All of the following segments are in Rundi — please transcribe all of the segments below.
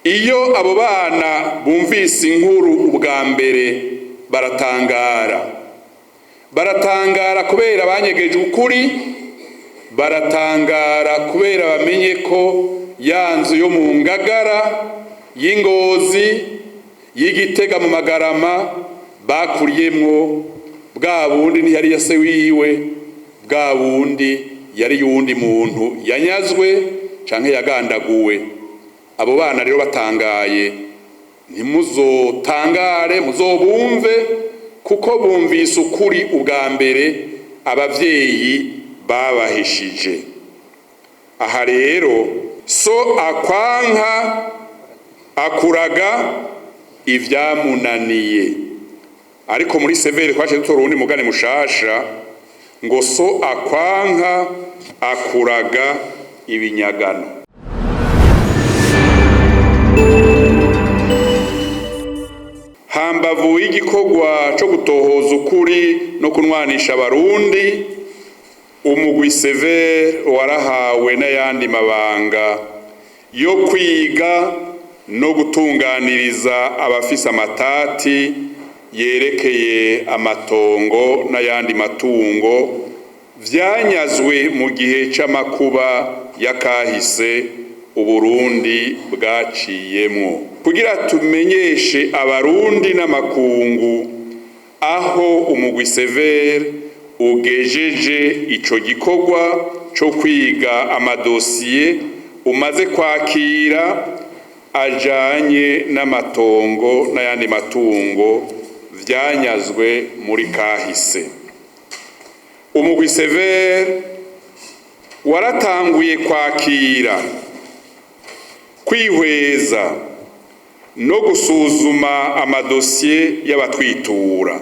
Iyo abo bana bumvise inkuru ubwa mbere baratangara kubera banyegeje ukuri, baratangara kubera bamenye ko ya nzu yo mu Ngagara, y'Ingozi, y'Igitega mu Magarama bakuriyemwo bwa bundi ntiyari yase wiwe, bwa bundi yari yundi muntu yanyazwe canke yagandaguwe. Abo bana rero batangaye, ntimuzotangare muzobumve, kuko bumvise ukuri ubwa mbere abavyeyi babahishije. Aha rero so akwanka akuraga ivyamunaniye, ariko muri severe twaje dutora uwundi mugane mushasha ngo so akwanka akuraga ibinyagano. Hambavu y'igikorwa co gutohoza ukuri no kunwanisha abarundi, umugwi severe warahawe n'ayandi mabanga yo kwiga no gutunganiriza abafise amatati yerekeye amatongo n'ayandi matungo vyanyazwe mu gihe c'amakuba yakahise Uburundi bwaciyemwo, kugira tumenyeshe abarundi n'amakungu aho umugwi severe ugejeje ico gikorwa co kwiga amadosiye umaze kwakira ajanye n'amatongo n'ayandi matungo vyanyazwe muri kahise. Umugwi severe waratanguye kwakira, kwihweza no gusuzuma amadosiye y'abatwitura.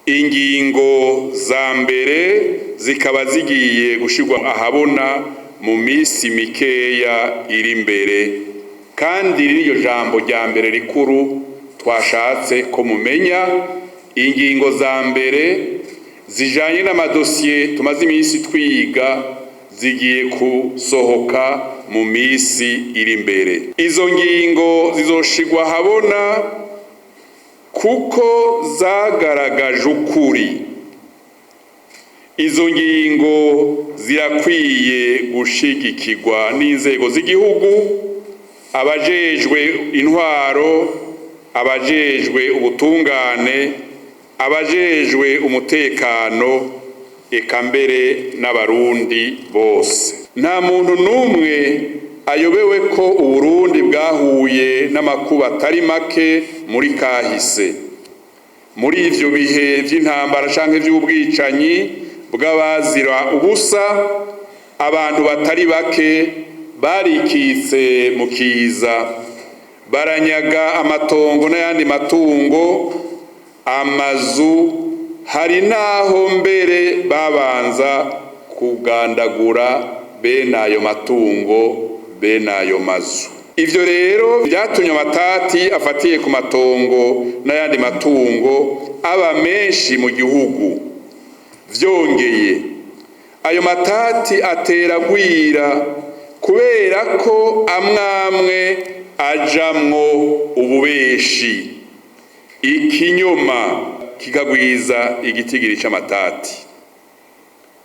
Ingingo za mbere zikaba zigiye gushirwa ahabona mu misi mikeya iri imbere, kandi iryo jambo rya mbere rikuru twashatse ko mumenya. Ingingo za mbere zijanye n'amadosiye tumaze imisi twiga zigiye kusohoka mu misi iri imbere. Izo ngingo zizoshirwa habona kuko zagaragaje ukuri. Izo ngingo zirakwiye gushigikirwa n'inzego z'igihugu, abajejwe intwaro, abajejwe ubutungane, abajejwe umutekano, eka mbere n'abarundi bose. Nta muntu n'umwe ayobewe ko Uburundi bwahuye n'amakuba atari make muri kahise. Muri ivyo bihe vy'intambara canke vy'ubwicanyi bw'abazira ubusa, abantu batari bake barikitse mu kiza, baranyaga amatongo n'ayandi matungo, amazu, hari naho mbere babanza kugandagura bene ayo matungo, bene ayo mazu. Ivyo rero vyatumye amatati afatiye ku matongo n'ayandi matungo aba menshi mu gihugu. Vyongeye, ayo matati atera gwira kubera ko amwamwe ajamwo ububeshi, ikinyoma kikagwiza igitigiri c'amatati.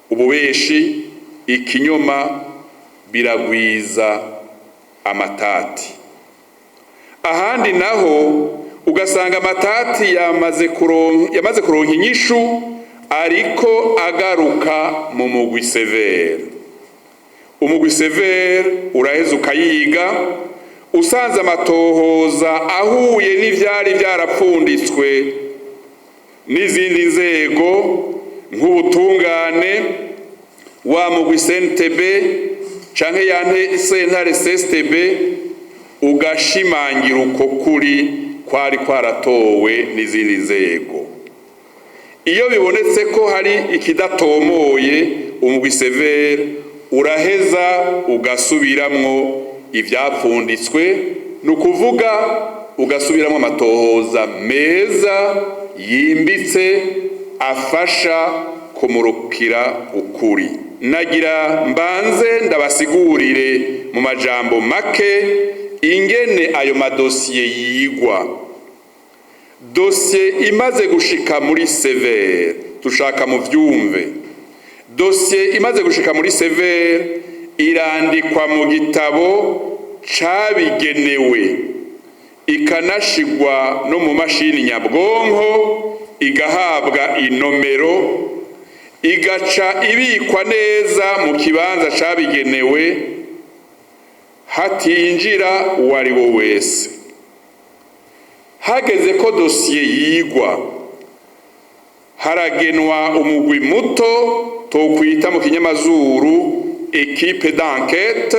Ububeshi, ikinyoma biragwiza amatati. Ahandi naho ugasanga amatati yamaze kuronka inyishu, ariko agaruka mu mugwi severe. Umugwi severe uraheza ukayiga, usanze amatohoza ahuye n'ivyari vyarapfunditswe n'izindi nzego nk'ubutungane, wa mugwi CNTB canke ya sentare CSTB, ugashimangira uko kuri kwari kwaratowe n'izindi nzego. Iyo bibonetse ko hari ikidatomoye, umugwi severe uraheza ugasubiramwo ivyapfunditswe, nukuvuga ugasubiramwo amatohoza meza yimbitse afasha kumurukira ukuri. Nagira mbanze ndabasigurire mu majambo make ingene ayo madosiye yigwa. Dosiye imaze gushika muri severe, tushaka mu vyumve, dosiye imaze gushika muri severe irandikwa mu gitabo cabigenewe, ikanashigwa no mu mashini nyabwonko, igahabwa inomero, igaca ibikwa neza mu kibanza cabigenewe, hatinjira uwari wo wese. Hageze ko dosiye yigwa, haragenwa umugwi muto tokwita mu kinyamazuru equipe d'enquête,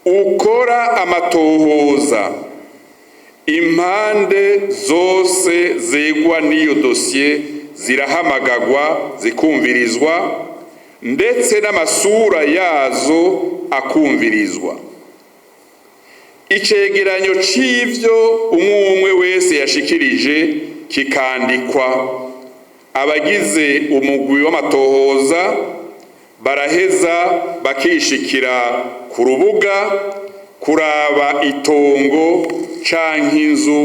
ukora amatohoza impande zose zegwa n'iyo dosiye zirahamagagwa zikumvirizwa, ndetse n'amasura yazo akumvirizwa. Icegeranyo c'ivyo umwe wese yashikirije kikandikwa. Abagize umugwi w'amatohoza baraheza bakishikira ku rubuga kuraba itongo canke inzu,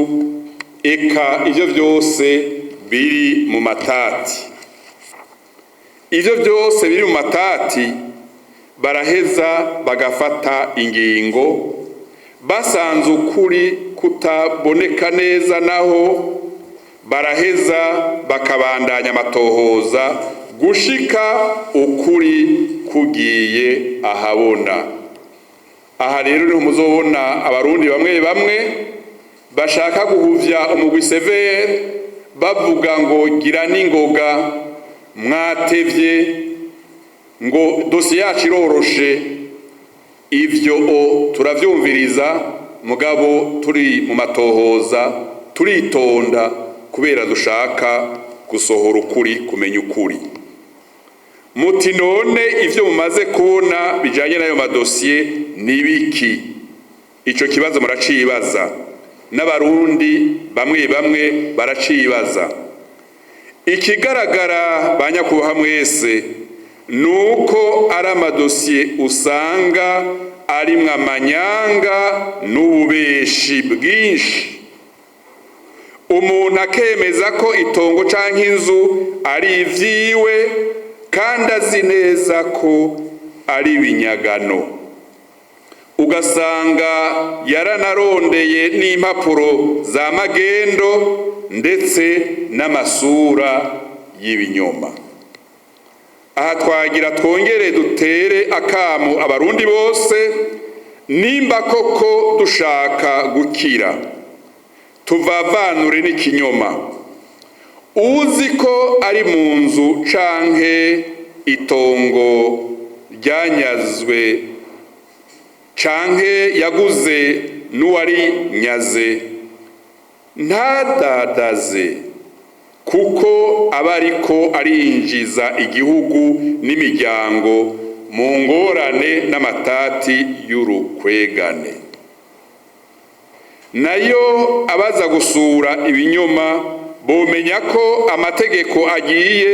eka ivyo vyose biri mu matati. Ivyo vyose biri mu matati baraheza bagafata ingingo, basanze ukuri kutaboneka neza naho baraheza bakabandanya amatohoza gushika ukuri kugiye ahabona. Aha rero niho muzobona abarundi bamwe bamwe bashaka guhuvya umugwi severe bavuga ngo gira n'ingoga, mwatevye, ngo dosiye yacu iroroshe. Ivyo turavyumviriza, mugabo turi mu matohoza turitonda kubera dushaka gusohora ukuri, kumenya ukuri. Muti none ivyo mumaze kubona bijanye n'ayo madosiye nibiki? Ico kibazo muracibaza, n'abarundi bamwe bamwe baracibaza. Ikigaragara banyakubaha mwese nuko ari amadosiye usanga arimwo amanyanga n'ububeshi bwinshi. Umuntu akemeza ko itongo canke inzu ari ivyiwe kandi azi neza ko ari ibinyagano, ugasanga yaranarondeye n'impapuro za magendo ndetse n'amasura y'ibinyoma. Aha twagira twongere dutere akamu abarundi bose, nimba koko dushaka gukira tuvavanure n'ikinyoma. Uzi ko ari mu nzu canke itongo ryanyazwe canke yaguze n'uwari nyaze, ntadadaze, kuko aba ariko arinjiza igihugu n'imiryango mu ngorane n'amatati y'urukwegane. Nayo abaza gusura ibinyoma bomenya ko amategeko agiye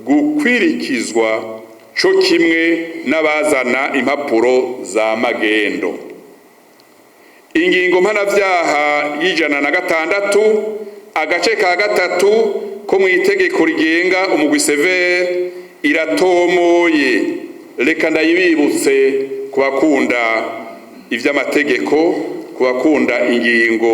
gukwirikizwa co kimwe n'abazana impapuro za magendo. Ingingo mpanavyaha y'106 agace ka 3 ko mu itegeko rigenga umugwi severe iratomoye. Reka ndayibibutse kubakunda ivy'amategeko, kubakunda ingingo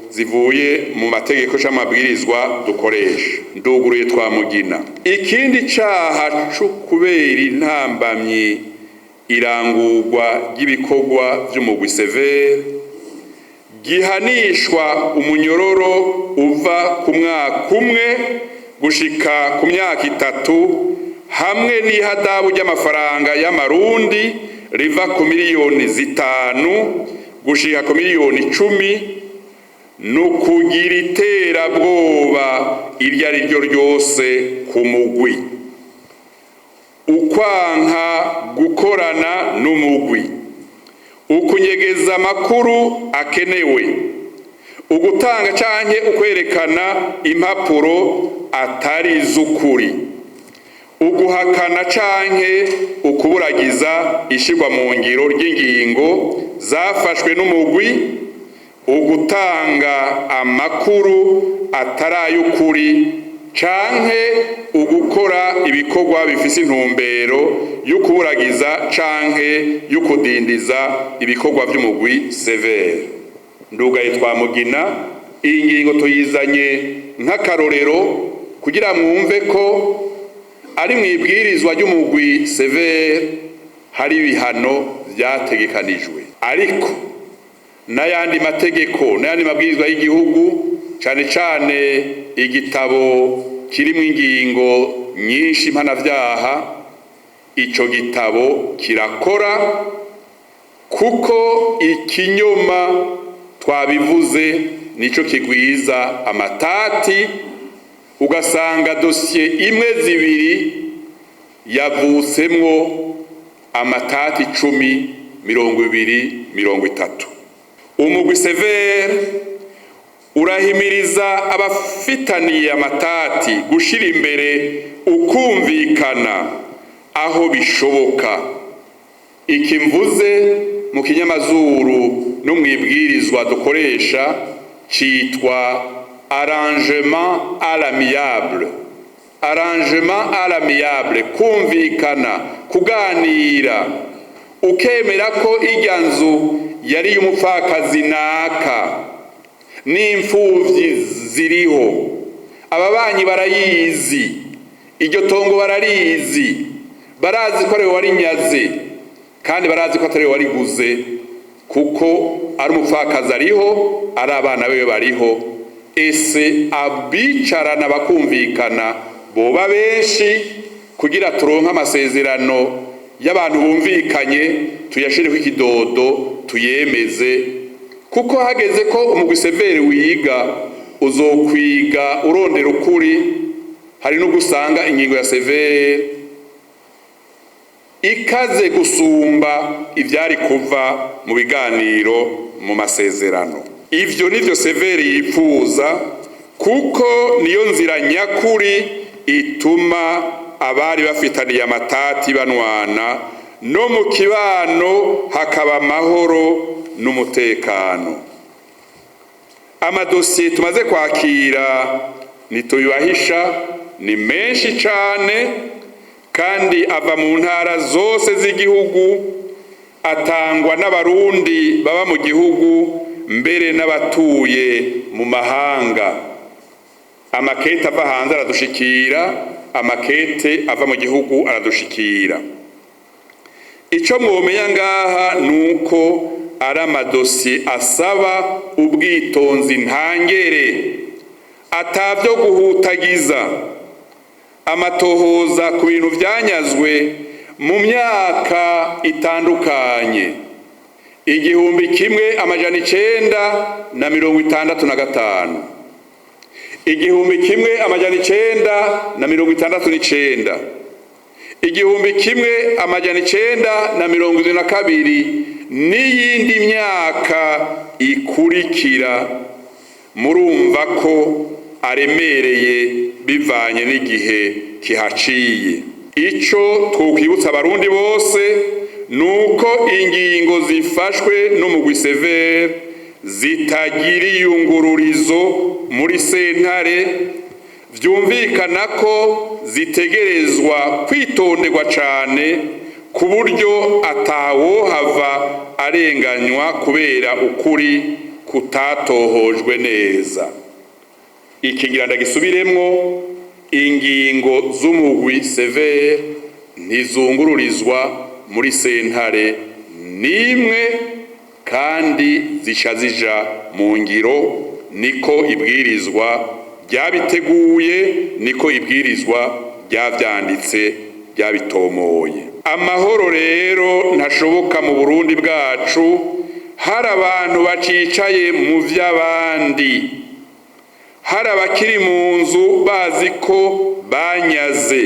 zivuye mu mategeko c'amabwirizwa dukoresha. Nduguruye Twamugina. Ikindi caha co kubera intambamyi irangurwa ry'ibikorwa vy'umugwi severe gihanishwa umunyororo uva ku mwaka umwe gushika ku myaka 3, hamwe n'ihadabu ry'amafaranga y'amarundi riva ku miliyoni 5 gushika ku miliyoni 10, nukugira iterabwoba iryo ari ryo ryose ku mugwi, ukwanka gukorana n'umugwi, ukunyegeza amakuru akenewe, ugutanga canke ukwerekana impapuro atari z'ukuri, uguhakana canke ukuburagiza ishirwa mu ngiro ry'ingingo zafashwe n'umugwi, ugutanga amakuru ataray'ukuri canke ugukora ibikorwa bifise intumbero yo kuburagiza canke yo kudindiza ibikorwa vy'umugwi severe. Ndugaye Twamugina, iyi ngingo tuyizanye nk'akarorero kugira mwumve ko ari mwibwirizwa ry'umugwi severe hari ibihano vyategekanijwe, ariko n'ayandi mategeko n'ayandi mabwirizwa y'igihugu, cane cane igitabo kirimwo ingingo nyinshi mpanavyaha, ico gitabo kirakora kuko ikinyoma twabivuze nico kigwiza amatati, ugasanga dosiye imwe zibiri yavutsemwo amatati 10, 20, 30. Umugwi severe urahimiriza abafitaniye amatati gushira imbere ukumvikana aho bishoboka. Iki mvuze mu kinyamazuru no mwibwirizwa dukoresha citwa arrangement à l'amiable. Arrangement à l'amiable, kumvikana, kuganira, ukemera ko irya nzu yari y'umupfakazi naka n'imfuvyi ziriho, ababanyi barayizi, iryo tongo bararizi, barazi ko ariwe warinyaze kandi barazi ko atariwe wariguze, kuko ari umupfakazi ariho, ari abana bewe bariho. Ese abicarana bakumvikana boba benshi kugira turonke amasezerano y'abantu bumvikanye, tuyashireho ikidodo tuyemeze, kuko hageze ko umugwi severe wiga uzokwiga urondera ukuri. Hari no gusanga ingingo ya severe ikaze gusumba ivyari kuva mu biganiro mu masezerano. Ivyo nivyo severe yipfuza, kuko niyo nzira nyakuri ituma abari bafitaniye amatati banwana, no mu kibano hakaba amahoro n'umutekano. Amadosiye tumaze kwakira ntituyubahisha, ni menshi cane kandi ava mu ntara zose z'igihugu, atangwa n'abarundi baba mu gihugu mbere n'abatuye mu mahanga. Amakete ava hanze aradushikira, amakete ava mu gihugu aradushikira. Ico mwomenya ngaha nuko ari amadosiye asaba ubwitonzi ntangere, atavyo guhutagiza, amatohoza ku bintu vyanyazwe mu myaka itandukanye. 1965, 1969, 1972 n'iyindi myaka ikurikira. Murumva ko aremereye bivanye n'igihe kihaciye. Ico twokwibutsa abarundi bose nuko ingingo zifashwe n'umugwi severe zitagira iyungururizo muri sentare, vyumvikana ko zitegerezwa kwitonderwa cane ku buryo atawohava arenganywa kubera ukuri kutatohojwe neza. Ikingira ndagisubiremwo, ingingo z'umugwi severe ntizungururizwa muri sentare nimwe kandi zica zija mu ngiro. Niko ibwirizwa ryabiteguye, niko ibwirizwa ryavyanditse, ryabitomoye. Amahoro rero ntashoboka mu Burundi bwacu hari abantu bacicaye mu vy'abandi, hari abakiri mu nzu bazi ko banyaze,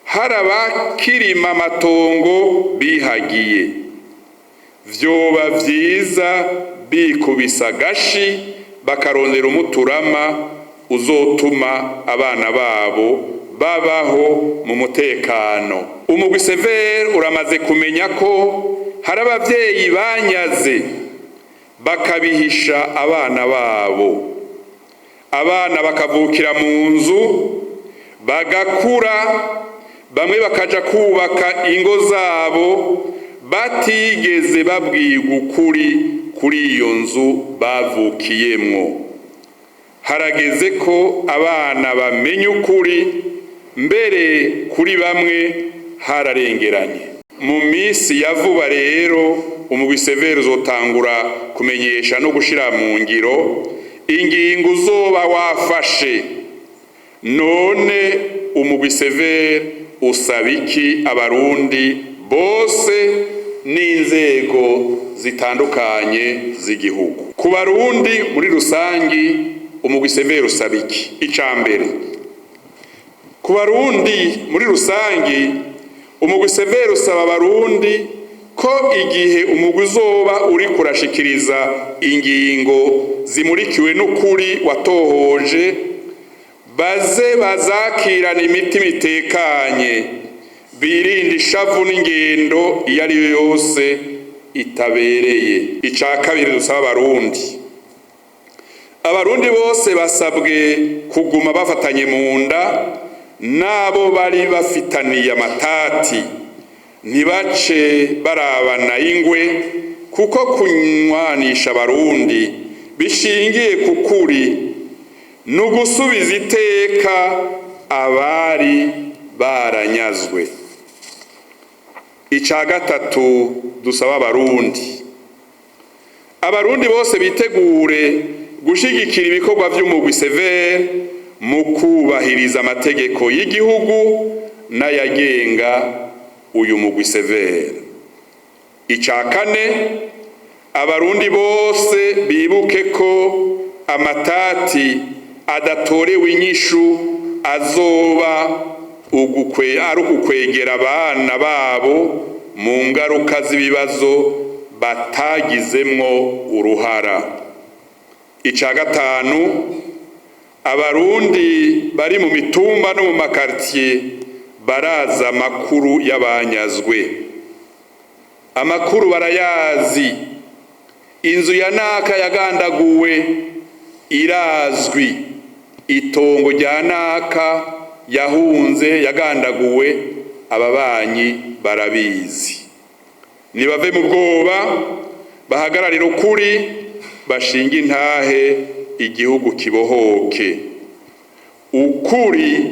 hari abakirima amatongo bihagiye. Vyoba vyiza bikubisa agashi bakarondera umuturama uzotuma abana babo babaho mu mutekano. Umugwi Severe uramaze kumenya ko hari abavyeyi banyaze bakabihisha abana babo, abana bakavukira mu nzu bagakura, bamwe bakaja kubaka ingo zabo batigeze babwirwa ukuri kuri iyo nzu bavukiyemwo. Harageze ko abana bamenya ukuri, mbere kuri bamwe hararengeranye. Mu minsi ya vuba rero umugwi Severe uzotangura kumenyesha no gushira mu ngiro ingingo uzoba wafashe. None umugwi Severe usaba iki abarundi bose n'inzego zitandukanye z'igihugu? Ku barundi muri rusangi umugwi Severe usaba iki? Icambere, ku barundi muri rusangi umugwi Severe usaba abarundi ko igihe umugwi uzoba uri kurashikiriza ingingo zimurikiwe n'ukuri watohoje, baze bazakirana imitima itekanye, birinde ishavu n'ingendo iyo ari yo yose itabereye. Ica kabiri dusaba abarundi bose basabwe kuguma bafatanye mu nda nabo bari bafitaniye amatati, ntibace barabana ingwe, kuko kunywanisha abarundi bishingiye ku kuri n'ugusubiza iteka abari baranyazwe. Ica gatatu dusaba abarundi bose bitegure gushigikira ibikorwa vy'umugwi Severe mu kubahiriza amategeko y'igihugu n'ayagenga uyu mugwi Severe. Ica kane, abarundi bose bibuke ko amatati adatorewe inyishu azoba ari ugukwegera abana babo mu ngaruka z'ibibazo batagizemwo uruhara. Ica gatanu, abarundi bari mu mitumba no mu makartier baraza amakuru y'abanyazwe. Amakuru barayazi, inzu ya naka yagandaguwe irazwi, itongo rya naka yahunze yagandaguwe ababanyi barabizi. Nibave mu bwoba, bahagararira ukuri, bashinga intahe igihugu kibohoke. Ukuri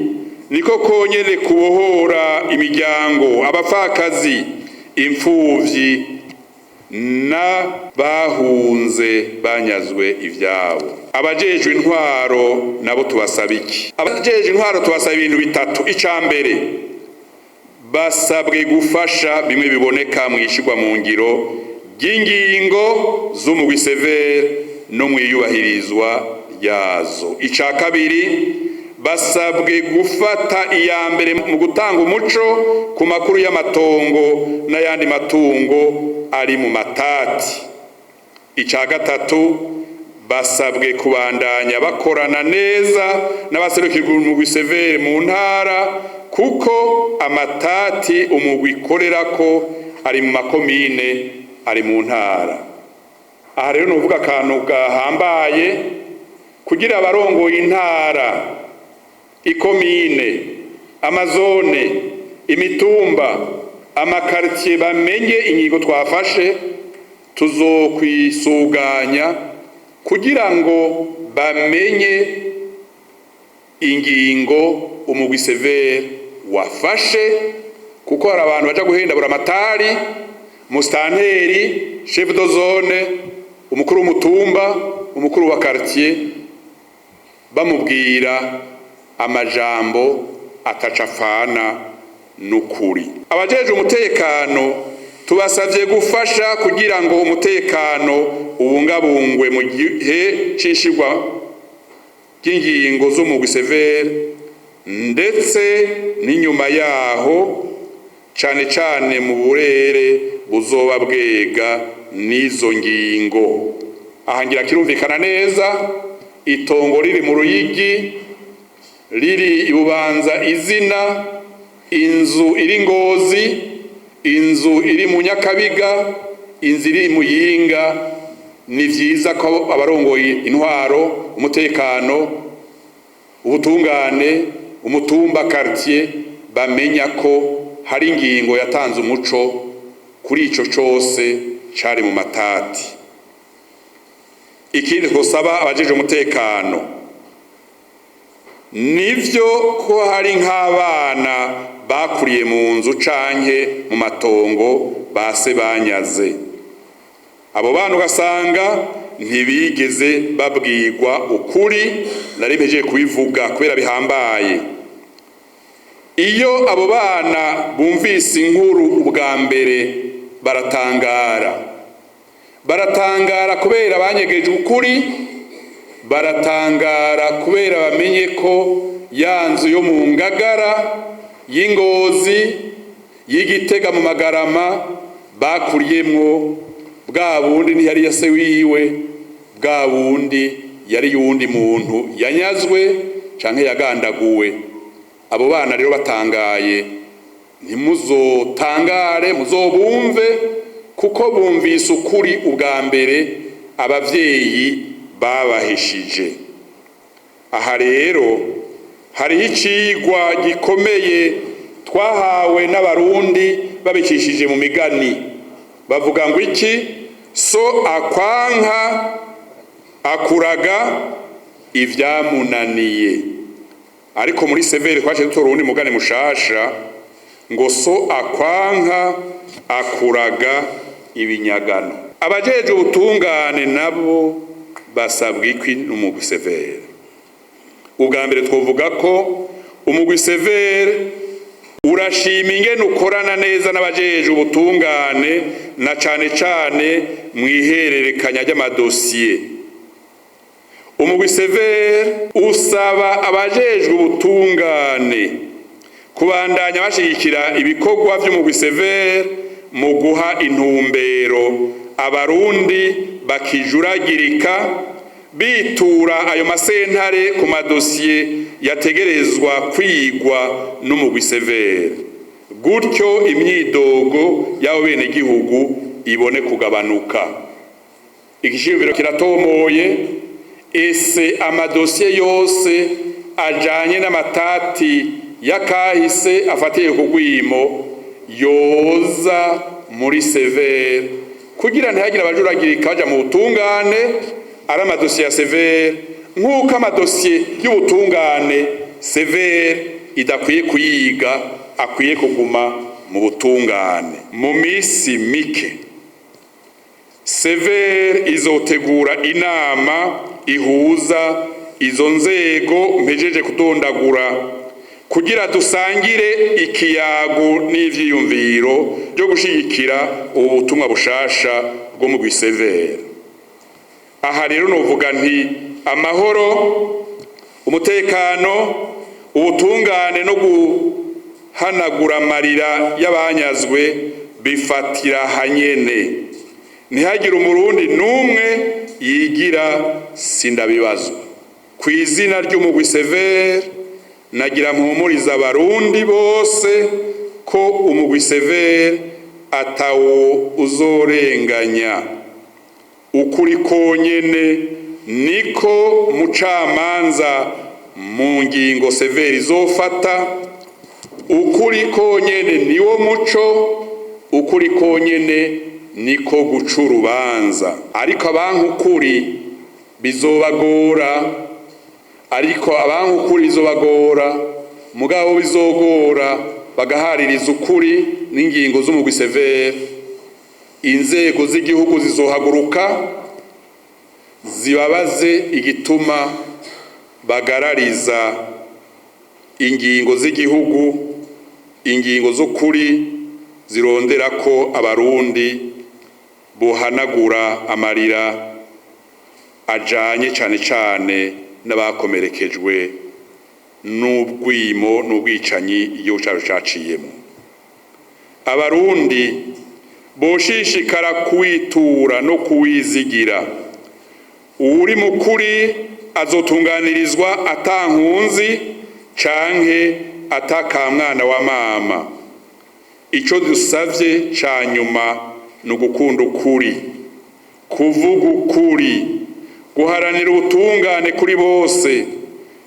niko konyene kubohora imiryango, abapfakazi, imfuvyi n'abahunze banyazwe ivyabo. Abajejwe intwaro nabo tubasaba iki? Abajejwe intwaro tubasaba ibintu bitatu. Icambere, basabwe gufasha bimwe biboneka mu ishigwa mu ngiro ry'ingingo z'umugwi Severe no mwiyubahirizwa yazo. Ica kabiri, basabwe gufata iya mbere mu gutanga umuco ku makuru y'amatongo n'ayandi matungo ari mu matati. Ica gatatu, basabwe kubandanya bakorana neza n'abaserukira umugwi Severe mu ntara, kuko amatati umugwi ikorerako ari mu makomine ari mu ntara. Aha rero nuvuga akantu gahambaye kugira abarongoye intara, ikomine, amazone, imitumba, amakartier bamenye ingingo twafashe, tuzokwisuganya kugira ngo bamenye ingingo umugwi Severe wafashe, kuko hari abantu baja guhendabura amatari, mustanteri, chef de zone, umukuru w'umutumba, umukuru wa quartier, bamubwira amajambo atacafana n'ukuri. Abajeje umutekano tubasavye gufasha kugira ngo umutekano ubungabungwe mu gihe cishigwa ry'ingingo z'umugwi Severe, ndetse n'inyuma yaho, cane cane mu burere buzoba bwega n'izo ngingo. Aha ngira kirumvikana neza, itongo riri mu Ruyigi riri ibubanza izina, inzu iri Ngozi, inzu iri mu Nyakabiga, inzu iri Muyinga. Ni vyiza ko abarongoye intwaro, umutekano, ubutungane, umutumba, quartier bamenya ko hari ingingo yatanze umuco kuri ico cose cari mu matati. Ikindi twosaba abajeje umutekano, nivyo ko hari nk'abana bakuriye mu nzu canke mu matongo base banyaze. Abo bana ugasanga ntibigeze babwirwa ukuri, narimejeje kubivuga kubera bihambaye. Iyo abo bana bumvise inkuru ubwa mbere baratangara kubera banyegeje ukuri, baratangara kubera bamenye ko ya nzu yo mu Ngagara, y'Ingozi, y'Igitega mu Magarama bakuriyemwo bwa bundi ntiyari ya se wiwe, bwa bundi yari yundi muntu yanyazwe canke yagandaguwe. Abo bana rero batangaye, ntimuzotangare, muzobumve, kuko bumvise ukuri ubwa mbere abavyeyi babahishije. Aha rero hariho icigwa gikomeye twahawe n'abarundi babikishije mu migani. Bavuga ngo iki? So akwanka akuraga ivyamunaniye. Ariko muri severe twaje dutora uwundi mugani mushasha ngo so akwanka akuraga ibinyagano. Abajeje ubutungane nabo basabwa iki n'umugwi severe? Ubwa mbere twovuga ko umugwi severe urashima ingene ukorana neza n'abajeje ubutungane, na cane cane mwihererekanya ry'amadosiye. Umugwi severe usaba abajejwe ubutungane kubandanya bashigikira ibikorwa vy'umugwi severe mu guha intumbero abarundi bakijuragirika, bitura ayo masentare ku madosiye yategerezwa kwigwa n'umugwi severe, gutyo imyidogo y'abo bene gihugu ibone kugabanuka. Igishimviro kiratomoye, ese amadosiye yose ajanye n'amatati yakahise afatiye ku rwimo yoza muri severe kugira ntihagire abajuragirika baja mu butungane ari amadosiye ya severe, nk'uko amadosiye y'ubutungane severe idakwiye kuyiga, akwiye kuguma mu butungane. Mu misi mike severe izotegura inama ihuza izo nzego mpejeje kudondagura kugira dusangire ikiyago n'ivyiyumviro byo gushigikira ubutumwa bushasha bwo mu Severe. Aha rero novuga nti amahoro, umutekano, ubutungane no guhanagura amarira y'abanyazwe bifatira hanyene. Ntihagire umurundi n'umwe yigira sindabibazwa. Ku izina ry'umugwi Severe nagira mpumuriza abarundi bose ko umugwi Severe atawo uzorenganya. Ukuri konyene niko mucamanza mu ngingo Severe izofata, ukuri konyene niwo muco, ukuri konyene niko guca urubanza. Ariko abanka ukuri bizobagora, mugabo bizogora bagahaririza ukuri n'ingingo z'umugwi Severe. Inzego z'igihugu zizohaguruka zibabaze igituma bagarariza ingingo z'igihugu, ingingo z'ukuri zirondera ko abarundi bohanagura amarira ajanye cane cane n'abakomerekejwe n'ubwimo n'ubwicanyi iyo cyacu caciyemo. Abarundi boshishikara kwitura no kuwizigira. Uri mukuri azotunganirizwa atankunzi canke atakamwana wa mama. Ico dusavye ca nyuma ni ugukunda ukuri, kuvuga ukuri, guharanira ubutungane kuri bose,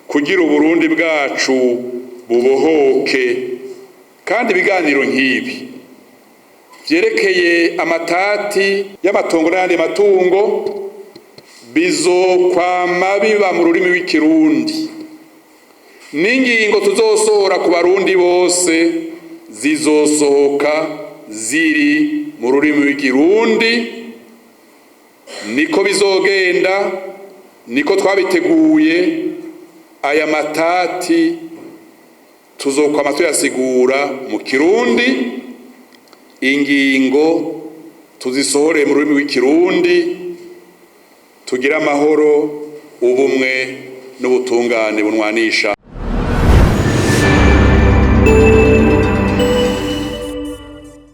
kugira Uburundi bwacu bubohoke. Kandi ibiganiro nk'ibi vyerekeye amatati y'amatongo n'ayandi matungo bizokwama biba mu rurimi rw'ikirundi. N'ingingo tuzosohora ku barundi bose zizosohoka ziri mu rurimi rw'ikirundi. Niko bizogenda, niko twabiteguye. Aya matati tuzokwama tuyasigura mu kirundi, ingingo tuzisohore mu rurimi rw'ikirundi, tugira amahoro, ubumwe n'ubutungane bunwanisha.